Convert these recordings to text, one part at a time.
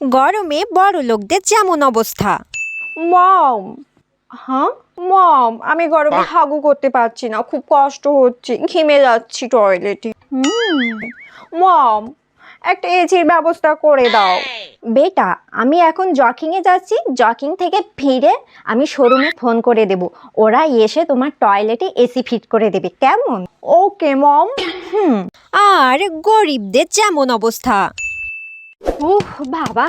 গরমে বড় লোকদের যেমন অবস্থা। মম, হ্যাঁ মম, আমি গরমে হাগু করতে পারছি না, খুব কষ্ট হচ্ছে, ঘেমে যাচ্ছি টয়লেটে। মম, একটা এসির ব্যবস্থা করে দাও। বেটা, আমি এখন জকিংয়ে যাচ্ছি, জকিং থেকে ফিরে আমি শোরুমে ফোন করে দেব, ওরা এসে তোমার টয়লেটে এসি ফিট করে দেবে, কেমন? ওকে মম। আর গরিবদের যেমন অবস্থা। উফ বাবা,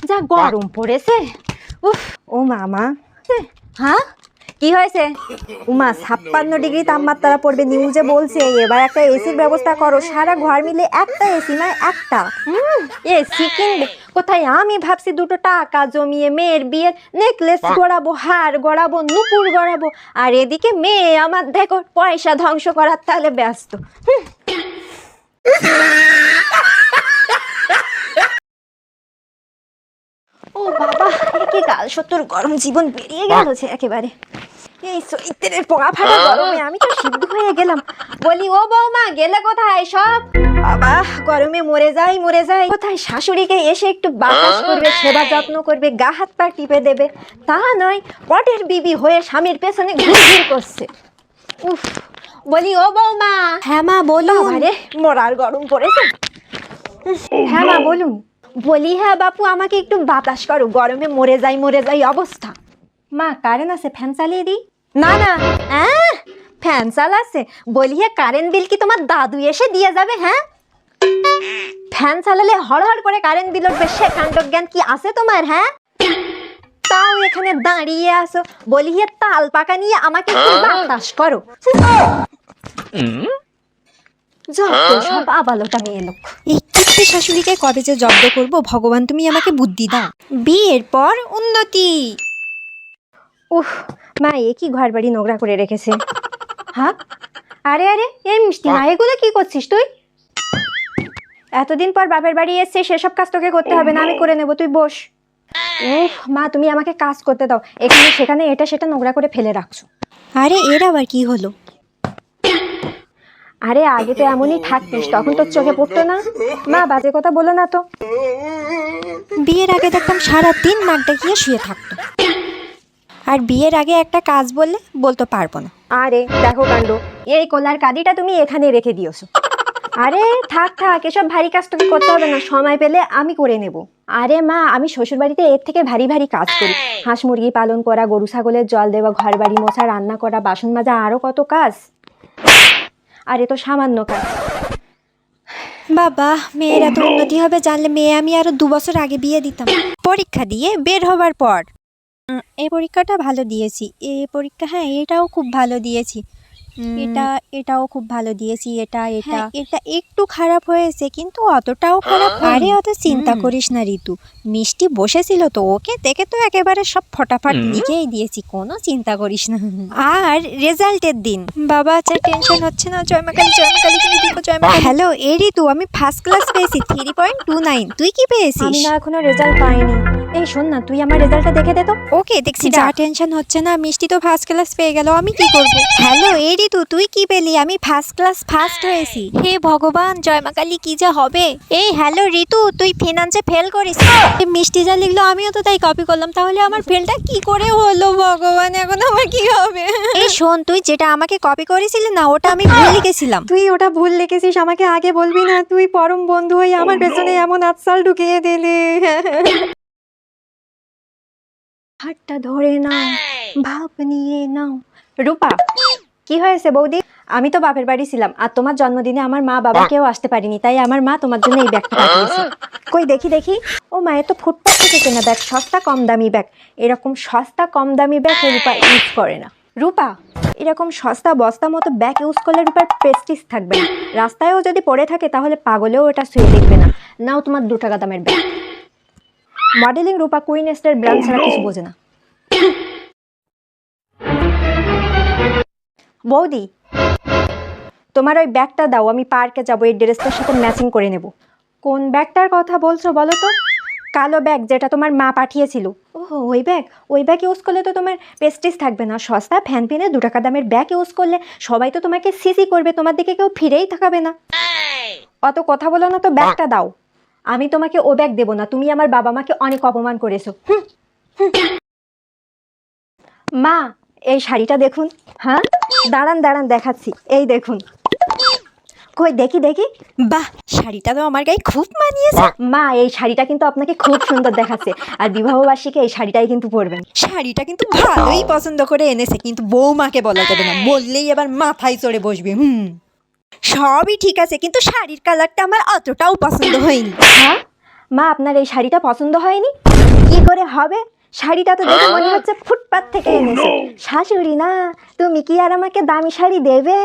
যা গরম পড়েছে। উফ, ও মামা, হ্যাঁ কি হয়েছে? উমা 56 ডিগ্রি তাপমাত্রা পড়বে, নিউজে বলছে। এবার একটা এসির ব্যবস্থা করো, সারা ঘর মিলে একটা এসি, মানে একটা। এসি কিনবে কোথায়? আমি ভাবছি দুটো টাকা জমিয়ে মেয়ের বিয়ের নেকলেস গড়াবো, হার গড়াবো, নুপুর গড়াবো, আর এদিকে মেয়ে আমার দেখো পয়সা ধ্বংস করার তাহলে ব্যস্ত। ও বাবা, কি কাল সত্তর গরম জীবন বেরিয়ে গেল যে একেবারে। এই চৈত্রের পোড়া ফাটা গরমে আমি তো সিদ্ধ হয়ে গেলাম। বলি ও বৌমা, গেলে কোথায় সব? বাবা, গরমে মরে যাই। কোথায় শাশুড়িকে এসে একটু বাতাস করবে, সেবা যত্ন করবে, গা হাত পা টিপে দেবে, তা নয় পটের বিবি হয়ে স্বামীর পেছনে ঘুরঘুর করছে। উফ, বলি ও বৌমা। হ্যাঁ মা বলুন। আরে মরার গরম পড়েছে। হ্যাঁ মা বলুন। বলি হ্যাঁ বাপু, আমাকে একটু বাতাস করো, গরমে মরে যাই অবস্থা। মা কারেন্ট আছে, ফ্যান চালিয়ে দিই? না না, ফ্যান চালাচ্ছে? বলি হ্যাঁ, কারেন্ট বিল কি তোমার দাদু এসে দিয়ে যাবে? হ্যাঁ, ফ্যান চালালে হড়হড় করে কারেন্ট বিল উঠবে, সে কাণ্ডজ্ঞান কি আছে তোমার? হ্যাঁ, তাও এখানে দাঁড়িয়ে আসো। বলি হ্যাঁ, তাল পাকা নিয়ে আমাকে একটু বাতাস করো। যত সব আবালোটা মেয়ে লোক। এই কিপ্টে শাশুড়িকে কবে যে জব্দ করব, ভগবান তুমি আমাকে বুদ্ধি দাও। বিয়ের পর উন্নতি। উফ মা, এ কি ঘর বাড়ি নোংরা করে রেখেছে? হ্যাঁ, আরে এই মিষ্টি মা, এগুলো কি করছিস তুই? এতদিন পর বাপের বাড়ি এসছে, সেসব কাজ তোকে করতে হবে না, আমি করে নেবো, তুই বস। উফ মা, তুমি আমাকে কাজ করতে দাও, এখানে সেখানে এটা সেটা নোংরা করে ফেলে রাখছো। আরে এর আবার কি হলো? আরে আগে তো এমনই থাকতিস, তখন তোর চোখে পড়তো না। মা বাজে কথা বলো না তো। বিয়ের আগে দেখতাম সারাদিন নাক ডাকিয়ে শুয়ে থাকতো, আর বিয়ের আগে একটা কাজ বললে বলতে পারবো না। আরে দেখো কাণ্ড, এই কলার কাঁদিটা তুমি এখানে রেখে দিয়েছো। আরে থাক, এসব ভারী কাজ তোকে করতে হবে না, সময় পেলে আমি করে নেব। আরে মা, আমি শ্বশুর বাড়িতে এর থেকে ভারী কাজ করি। হাঁস মুরগি পালন করা, গরু ছাগলের জল দেওয়া, ঘর বাড়ি মোছা, রান্না করা, বাসন মাজা, আরো কত কাজ। আরে তো সামান্য কাজ। বাবা, মেয়ের এত উন্নতি হবে জানলে মেয়ে আমি আরো 2 বছর আগে বিয়ে দিতাম। পরীক্ষা দিয়ে বের হবার পর এই পরীক্ষাটা ভালো দিয়েছি, এই পরীক্ষা, হ্যাঁ এটাও খুব ভালো দিয়েছি, এটাও খুব ভালো দিয়েছি, এটা একটু খারাপ হয়েছে কিন্তু অতটাও খারাপ। আরে অত চিন্তা করিস না ঋতু, মিষ্টি বসেছিল তো, ওকে দেখে তো একেবারে সব ফটাফট লিখেই দিয়েছি, কোনো চিন্তা করিস না। আর রেজাল্টের দিন বাবা, আচ্ছা টেনশন হচ্ছে না? জয়মাকালী তুমি দেখো, জয়মাকালী। হ্যালো এ ঋতু, আমি ফার্স্ট ক্লাস পেয়েছি, 3.29। তুই কি পেয়েছিস? আমি না এখনো রেজাল্ট পাইনি। এই শোন না, তুই আমার রেজাল্টটা দেখে দে তো। ওকে দেখছি, যা টেনশন হচ্ছে না, মিষ্টি তো ফার্স্ট ক্লাস পেয়ে গেল, আমি কি করব? হ্যালো এই ঋতু, তুই কি পেলি? আমি ফার্স্ট ক্লাস ফার্স্ট হয়েছি। হে ভগবান, জয়মাকালী কি যা হবে। এই হ্যালো ঋতু, তুই ফিনান্সে ফেল করিস? মিষ্টি যা লিখলো আমিও তো তাই কপি করলাম, তাহলে আমার ফেলটা কি করে হলো ভগবান, এখন আমার কি হবে? এই শোন, তুই যেটা আমাকে কপি করেছিলি না, ওটা আমি ভুল লিখেছিলাম। তুই ওটা ভুল লিখেছিস, আমাকে আগে বলবি না? তুই পরম বন্ধু হয়ে আমার পেছনে এমন আজসাল ঢুকিয়ে দিলি। হাতটা ধরে নাও, ভাব নিয়ে নাও। রূপা, কি হয়েছে বৌদি? আমি তো বাপের বাড়ি ছিলাম, আর তোমার জন্মদিনে আমার মা বাবা কেউ আসতে পারিনি, তাই আমার মা তোমার জন্য এই ব্যাগটা পাঠিয়েছে। কই দেখি। ও মা, এ তো ফুটপাত থেকে কেনা ব্যাগ, সস্তা কম দামি ব্যাগ। এরকম সস্তা কম দামি ব্যাগ রূপা ইউজ করে না। রূপা, এরকম সস্তা বস্তা মতো ব্যাগ ইউজ করলে রূপার প্রেস্টিজ থাকবে না, রাস্তায়ও যদি পড়ে থাকে তাহলে পাগলেও ওটা ছুঁয়ে দেখবে না। নাও তোমার 2 টাকা দামের ব্যাগ। মডেলিং রূপা কুইন এস্টের ব্র্যান্ড ছাড়া কিছু বোঝে না। বৌদি, তোমার ওই ব্যাগটা দাও, আমি পার্কে যাবো, এই ড্রেসটার সাথে ম্যাচিং করে নেব। কোন ব্যাগটার কথা বলছো বলো তো? কালো ব্যাগ যেটা তোমার মা পাঠিয়েছিল। ওহো, ওই ব্যাগ ইউজ করলে তো তোমার প্রেস্টিজ থাকবে না। সস্তা ফ্যান পিনে 2 টাকা দামের ব্যাগ ইউজ করলে সবাই তো তোমাকে সিসি করবে, তোমার দিকে কেউ ফিরেই থাকাবে না। অত কথা বলো না তো, ব্যাগটা দাও। আমি তোমাকে ও ব্যাগ দেবো না, তুমি আমার বাবা মাকে অনেক অপমান করেছো। মা এই শাড়িটা দেখুন। হ্যাঁ দাঁড়ান দাঁড়ান দেখাচ্ছি, এই দেখুন। কই দেখি দেখি। বাহ, শাড়িটা তো আমার গায়ে খুব মানিয়েছে। মা এই শাড়িটা কিন্তু আপনাকে খুব সুন্দর দেখাচ্ছে, আর বিবাহবার্ষিকী এই শাড়িটাই কিন্তু পরবেন। শাড়িটা কিন্তু ভালোই পছন্দ করে এনেছে, কিন্তু বৌমাকে বলা যাবে না, বললেই এবার মাথায় চড়ে বসবে। সবই ঠিক আছে, কিন্তু শাড়ির কালারটা আমার অতটাও পছন্দ হয়নি। হ্যাঁ মা আপনার এই শাড়িটা পছন্দ হয়নি? কি করে হবে, শাড়িটা তো দেখে মনে হচ্ছে ফুটপাত থেকে এনেছে। শাশুড়ি না, তুমি কি আর আমাকে দামি শাড়ি দেবে?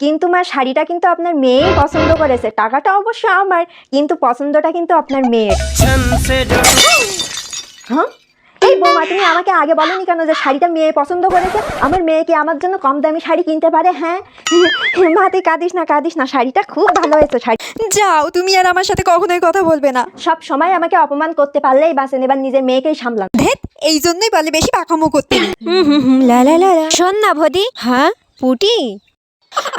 কিন্তু মা শাড়িটা কিন্তু আপনার মেয়েই পছন্দ করেছে, টাকাটা অবশ্য আমার, কিন্তু পছন্দটা কিন্তু আপনার মেয়ের। হ্যাঁ এই বৌমা, তুমি আমাকে আগে বলোনি কেন যে শাড়িটা মেয়ে পছন্দ করেছে? আমার মেয়ে কি আমার জন্য কম দামি শাড়ি কিনতে পারে? হ্যাঁ মা তুই কাঁদিস না, শাড়িটা খুব ভালো হয়েছে। শাড়ি যাও, তুমি আর আমার সাথে কখনোই কথা বলবে না। সব সময় আমাকে অপমান করতে পারলেই বাঁচেন, এবার নিজের মেয়েকেই সামলান। ধেত, এই জন্যই বলে বেশি পাকামো করতে নেই। লা লা লা লা। শোন না ভদি। হ্যাঁ পুটি,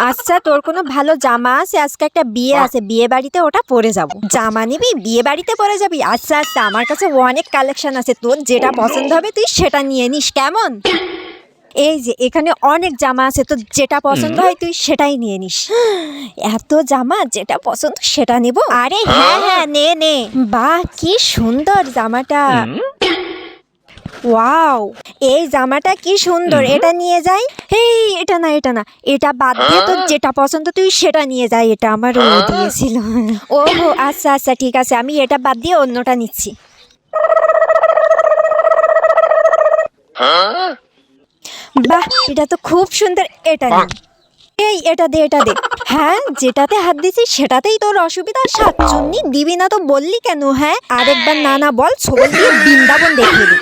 আচ্ছা তোর কোনো ভালো জামা আছে? আজকে একটা বিয়ে আছে, বিয়ে বাড়িতে ওটা পরে যাব। জামা নিবি, বিয়ে বাড়িতে পরে যাবি? আচ্ছা আচ্ছা, আমার কাছে অনেক কালেকশন আছে, তোর যেটা পছন্দ হবে তুই সেটা নিয়ে নিস, কেমন? এই যে এখানে অনেক জামা আছে, তোর যেটা পছন্দ হয় তুই সেটাই নিয়ে নিস। এত জামা, যেটা পছন্দ সেটা নিব। আরে হ্যাঁ হ্যাঁ, নে নে। বাহ কি সুন্দর জামাটা। ওয়াও, এই জামাটা কি সুন্দর, এটা নিয়ে যাই। হেই, এটা না এটা না, এটা বাদ দিয়ে তোর যেটা পছন্দ তুই সেটা নিয়ে যাই, এটা আমার ও দিয়েছিল। ওহো আচ্ছা আচ্ছা ঠিক আছে, আমি এটা বাদ দিয়ে অন্যটা নিচ্ছি। বাহ, এটা তো খুব সুন্দর, এটা নে। এই এটা দে এটা দে। হ্যাঁ, যেটাতে হাত দিছিস সেটাতেই তোর অসুবিধা। সাতচুন্নি দিবি না তো বললি কেন? হ্যাঁ আরেকবার না না বল, ছবল দিয়ে বৃন্দাবন দেখিয়ে দিই।